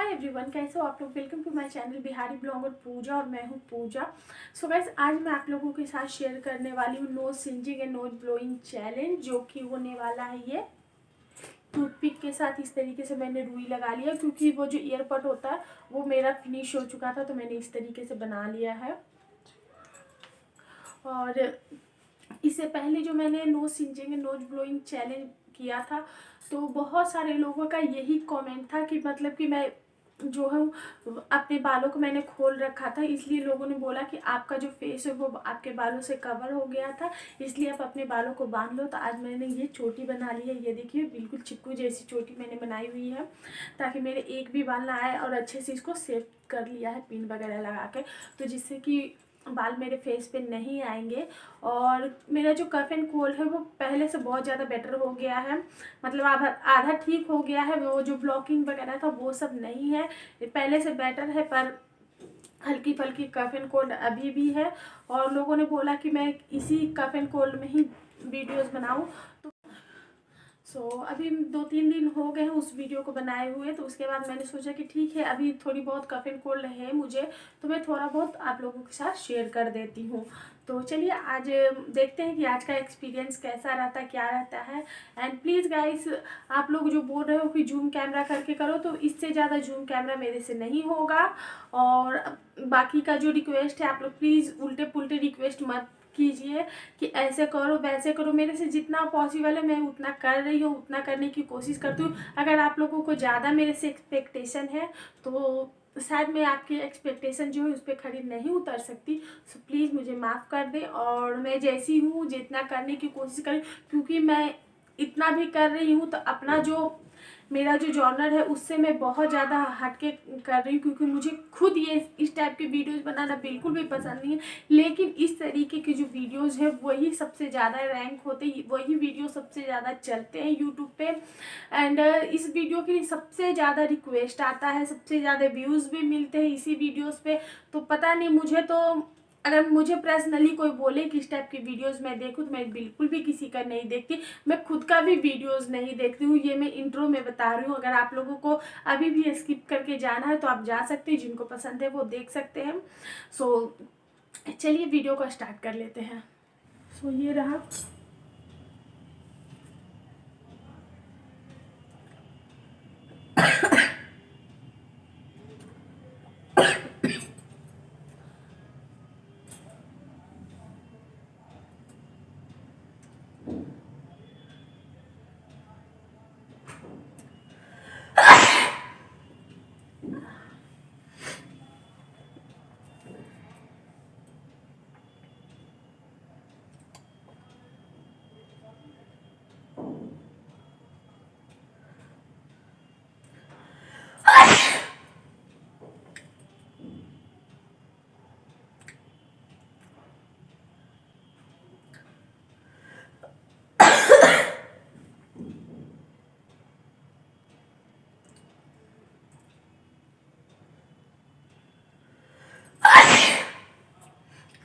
Hi everyone, कैसे हो आप लोग। Welcome to my channel Bihari blogger Pooja और मैं हूँ पूजा। सो गाइस, आज मैं आप लोगों के साथ शेयर करने वाली हूँ nose singing and nose blowing challenge, जो कि होने वाला है ये टूथपिक के साथ। इस तरीके से मैंने रुई लगा लिया क्योंकि वो जो ईयरपड होता है वो मेरा फिनिश हो चुका था, तो मैंने इस तरीके से बना लिया है। और इससे पहले जो मैंने nose singing and nose blowing challenge किया था, तो बहुत सारे लोगों का यही कमेंट था कि मतलब कि मैं जो है अपने बालों को मैंने खोल रखा था, इसलिए लोगों ने बोला कि आपका जो फेस है वो आपके बालों से कवर हो गया था, इसलिए आप अपने बालों को बांध लो। तो आज मैंने ये चोटी बना ली है। ये देखिए, बिल्कुल चिक्कू जैसी चोटी मैंने बनाई हुई है, ताकि मेरे एक भी बाल ना आए। और अच्छे से इसको सेव कर लिया है पिन वगैरह लगा के, तो जिससे कि बाल मेरे फेस पे नहीं आएंगे। और मेरा जो कफ एंड कोल्ड है वो पहले से बहुत ज़्यादा बेटर हो गया है, मतलब आधा आधा ठीक हो गया है। वो जो ब्लॉकिंग वगैरह था वो सब नहीं है, पहले से बेटर है। पर हल्की फल्की कफ एंड कोल्ड अभी भी है, और लोगों ने बोला कि मैं इसी कफ एंड कोल्ड में ही वीडियोस बनाऊं। अभी 2-3 दिन हो गए हैं उस वीडियो को बनाए हुए, तो उसके बाद मैंने सोचा कि ठीक है, अभी थोड़ी बहुत कफ एंड कोल्ड है मुझे, तो मैं थोड़ा बहुत आप लोगों के साथ शेयर कर देती हूँ। तो चलिए आज देखते हैं कि आज का एक्सपीरियंस कैसा रहता है, क्या रहता है। एंड प्लीज़ गाइस, आप लोग जो बोल रहे हो कि जूम कैमरा करके करो, तो इससे ज़्यादा जूम कैमरा मेरे से नहीं होगा। और बाकी का जो रिक्वेस्ट है, आप लोग प्लीज़ उल्टे पुल्टे रिक्वेस्ट मत कीजिए कि ऐसे करो वैसे करो। मेरे से जितना पॉसिबल है मैं उतना कर रही हूँ, उतना करने की कोशिश करती हूँ। अगर आप लोगों को ज़्यादा मेरे से एक्सपेक्टेशन है तो शायद मैं आपकी एक्सपेक्टेशन जो है उस पर खड़ी नहीं उतर सकती। सो प्लीज़ मुझे माफ़ कर दे, और मैं जैसी हूँ जितना करने की कोशिश करूँ, क्योंकि मैं इतना भी कर रही हूँ तो अपना जो मेरा जो जॉनर है उससे मैं बहुत ज़्यादा हटके कर रही हूँ, क्योंकि मुझे खुद ये इस टाइप के वीडियोस बनाना बिल्कुल भी पसंद नहीं है। लेकिन इस तरीके के जो वीडियोस है वही सबसे ज़्यादा रैंक होते हैं, वही वीडियो सबसे ज़्यादा चलते हैं यूट्यूब पे। एंड इस वीडियो के लिए सबसे ज़्यादा रिक्वेस्ट आता है, सबसे ज़्यादा व्यूज़ भी मिलते हैं इसी वीडियोज़ पे। तो पता नहीं, मुझे तो अगर मुझे पर्सनली कोई बोले कि इस टाइप की वीडियोस मैं देखूँ, तो मैं बिल्कुल भी किसी का नहीं देखती। मैं खुद का भी वीडियोस नहीं देखती हूँ, ये मैं इंट्रो में बता रही हूँ। अगर आप लोगों को अभी भी स्किप करके जाना है तो आप जा सकते हैं, जिनको पसंद है वो देख सकते हैं। सो चलिए वीडियो को स्टार्ट कर लेते हैं। सो ये रहा।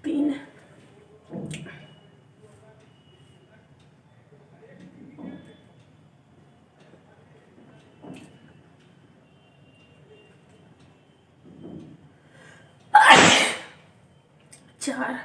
तीन, 4,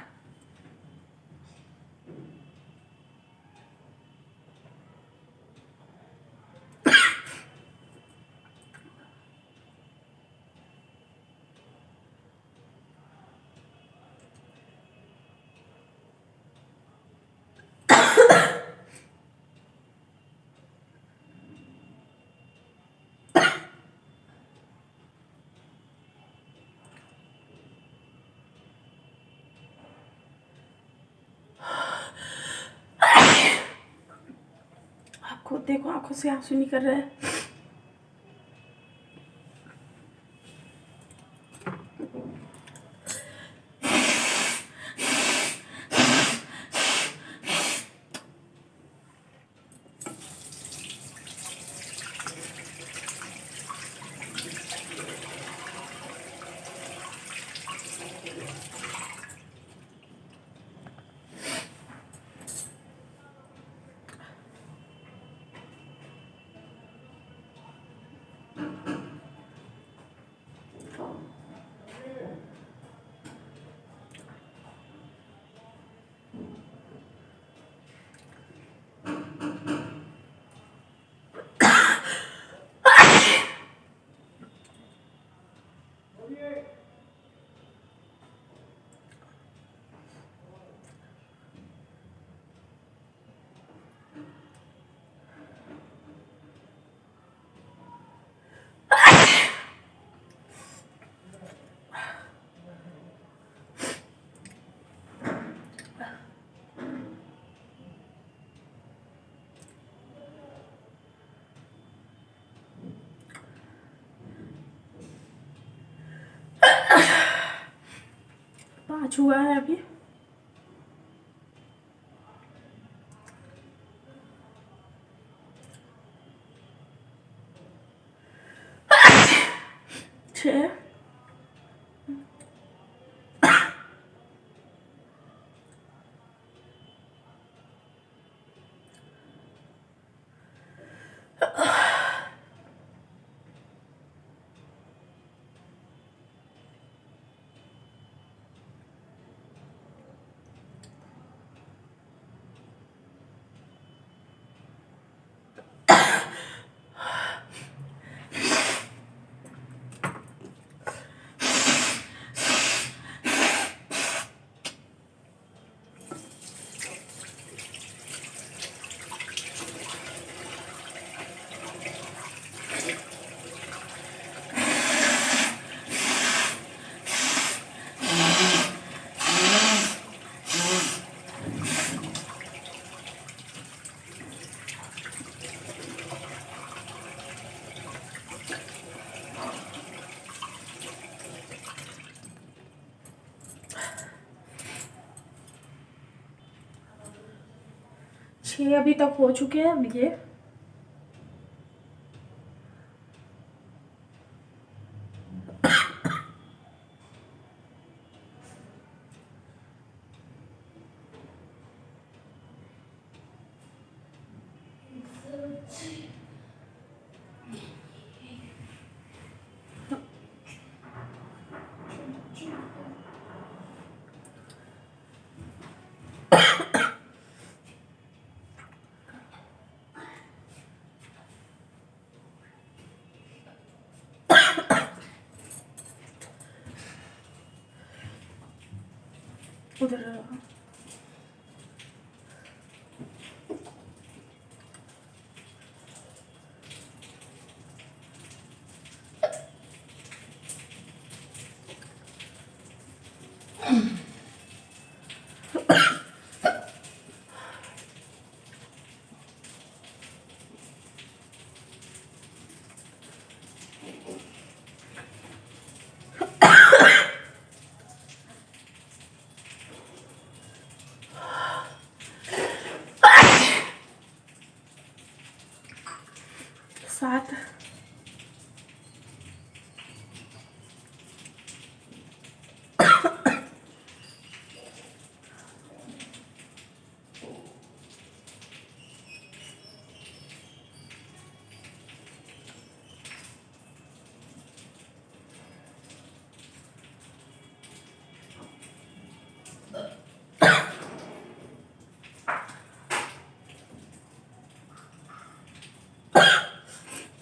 आपको देखो आंखों से आंसू निकल रहे हैं। 5 हुआ है अभी। छः, 6 अभी तक हो चुके हैं। अब ये उधर 7,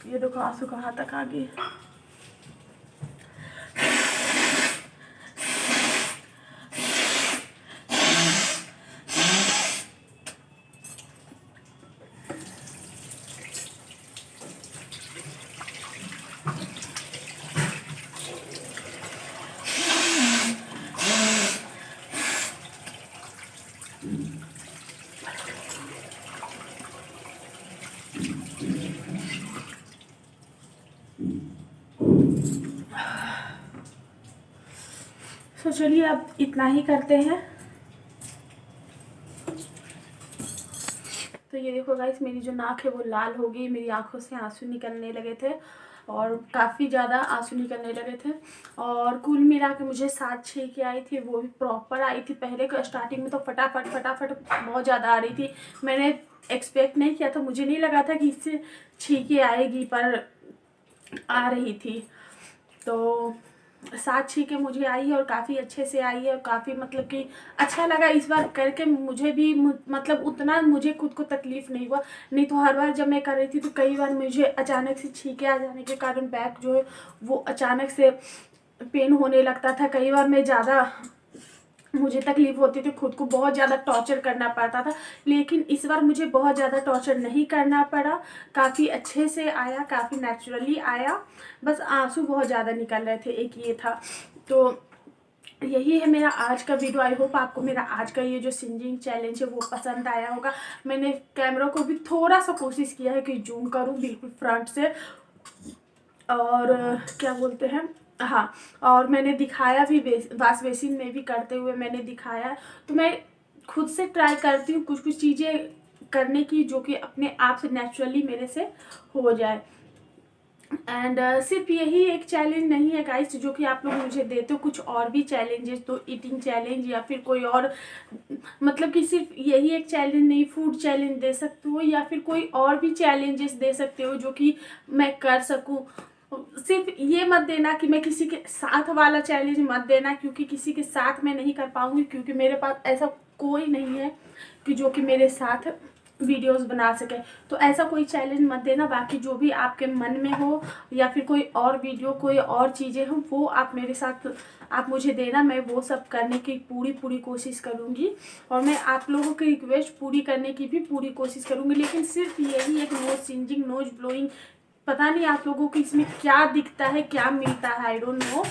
ये देखो आंसू कहाँ तक आ गए। तो चलिए अब इतना ही करते हैं। तो ये देखो गाइस, मेरी जो नाक है वो लाल हो गई, मेरी आंखों से आंसू निकलने लगे थे और काफ़ी ज़्यादा आंसू निकलने लगे थे। और कुल मिला के मुझे 7-6 की आई थी, वो भी प्रॉपर आई थी। पहले का स्टार्टिंग में तो फटाफट फटाफट बहुत ज़्यादा आ रही थी। मैंने एक्सपेक्ट नहीं किया था, मुझे नहीं लगा था कि इससे 6 की आएगी, पर आ रही थी। तो 7-6 मुझे आई है और काफ़ी अच्छे से आई है और काफ़ी मतलब कि अच्छा लगा इस बार करके। मुझे भी मतलब उतना मुझे खुद को तकलीफ़ नहीं हुआ, नहीं तो हर बार जब मैं कर रही थी तो कई बार मुझे अचानक से छींके आ जाने के कारण बैक जो है वो अचानक से पेन होने लगता था। कई बार मैं ज़्यादा मुझे तकलीफ़ होती थी, खुद को बहुत ज़्यादा टॉर्चर करना पड़ता था। लेकिन इस बार मुझे बहुत ज़्यादा टॉर्चर नहीं करना पड़ा, काफ़ी अच्छे से आया, काफ़ी नेचुरली आया। बस आंसू बहुत ज़्यादा निकल रहे थे, एक ये था। तो यही है मेरा आज का वीडियो। आई होप आपको मेरा आज का ये जो सिंगिंग चैलेंज है वो पसंद आया होगा। मैंने कैमरा को भी थोड़ा सा कोशिश किया है कि जूम करूँ बिल्कुल फ्रंट से, और क्या बोलते हैं, हाँ, और मैंने दिखाया भी वॉश बेसिन में भी करते हुए मैंने दिखाया। तो मैं खुद से ट्राई करती हूँ कुछ कुछ चीज़ें करने की जो कि अपने आप से नेचुरली मेरे से हो जाए। एंड सिर्फ यही एक चैलेंज नहीं है गाइस जो कि आप लोग मुझे देते हो, कुछ और भी चैलेंजेस, तो ईटिंग चैलेंज या फिर कोई और, मतलब कि सिर्फ यही एक चैलेंज नहीं, फूड चैलेंज दे सकते हो या फिर कोई और भी चैलेंजेस दे सकते हो जो कि मैं कर सकूं। सिर्फ ये मत देना कि मैं किसी के साथ वाला चैलेंज मत देना, क्योंकि किसी के साथ मैं नहीं कर पाऊंगी, क्योंकि मेरे पास ऐसा कोई नहीं है कि जो कि मेरे साथ वीडियोस बना सके। तो ऐसा कोई चैलेंज मत देना। बाकी जो भी आपके मन में हो या फिर कोई और वीडियो, कोई और चीज़ें हो, वो आप मेरे साथ आप मुझे देना, मैं वो सब करने की पूरी कोशिश करूँगी। और मैं आप लोगों की रिक्वेस्ट पूरी करने की भी पूरी कोशिश करूँगी। लेकिन सिर्फ यही एक नोज सिंजिंग, नोज ब्लोइंग, पता नहीं आप लोगों को इसमें क्या दिखता है, क्या मिलता है, आई डोंट नो।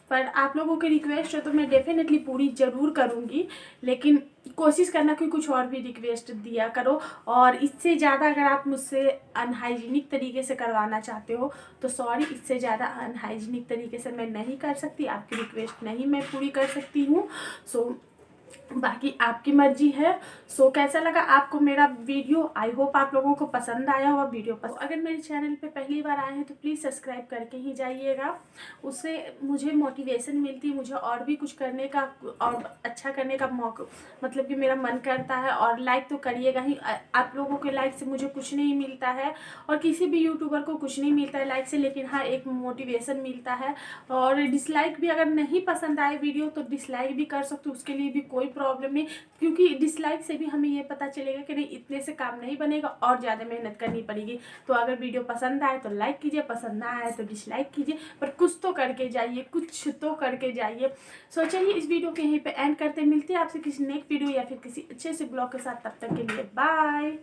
पर आप लोगों की रिक्वेस्ट है तो मैं डेफिनेटली पूरी ज़रूर करूँगी। लेकिन कोशिश करना कि कुछ और भी रिक्वेस्ट दिया करो। और इससे ज़्यादा अगर आप मुझसे अनहाइजीनिक तरीके से करवाना चाहते हो तो सॉरी, इससे ज़्यादा अनहाइजीनिक तरीके से मैं नहीं कर सकती, आपकी रिक्वेस्ट नहीं मैं पूरी कर सकती हूँ। सो बाकी आपकी मर्जी है। सो कैसा लगा आपको मेरा वीडियो? आई होप आप लोगों को पसंद आया होगा वीडियो। अगर मेरे चैनल पे पहली बार आए हैं तो प्लीज़ सब्सक्राइब करके ही जाइएगा, उससे मुझे मोटिवेशन मिलती है, मुझे और भी कुछ करने का और अच्छा करने का मौका, मतलब कि मेरा मन करता है। और लाइक तो करिएगा ही, आप लोगों के लाइक से मुझे कुछ नहीं मिलता है और किसी भी यूट्यूबर को कुछ नहीं मिलता है लाइक से, लेकिन हाँ एक मोटिवेशन मिलता है। और डिसलाइक भी अगर नहीं पसंद आए वीडियो तो डिसलाइक भी कर सकते हो, उसके लिए भी कोई प्रॉब्लम नहीं, क्योंकि डिसलाइक से भी हमें ये पता चलेगा कि नहीं इतने से काम नहीं बनेगा और ज़्यादा मेहनत करनी पड़ेगी। तो अगर वीडियो पसंद आए तो लाइक कीजिए, पसंद ना आए तो डिसलाइक कीजिए, पर कुछ तो करके जाइए, कुछ तो करके जाइए। सो चलिए इस वीडियो के यहीं पे एंड करते, मिलते हैं आपसे किसी नेक्स्ट वीडियो या फिर किसी अच्छे से ब्लॉग के साथ। तब तक के लिए बाय।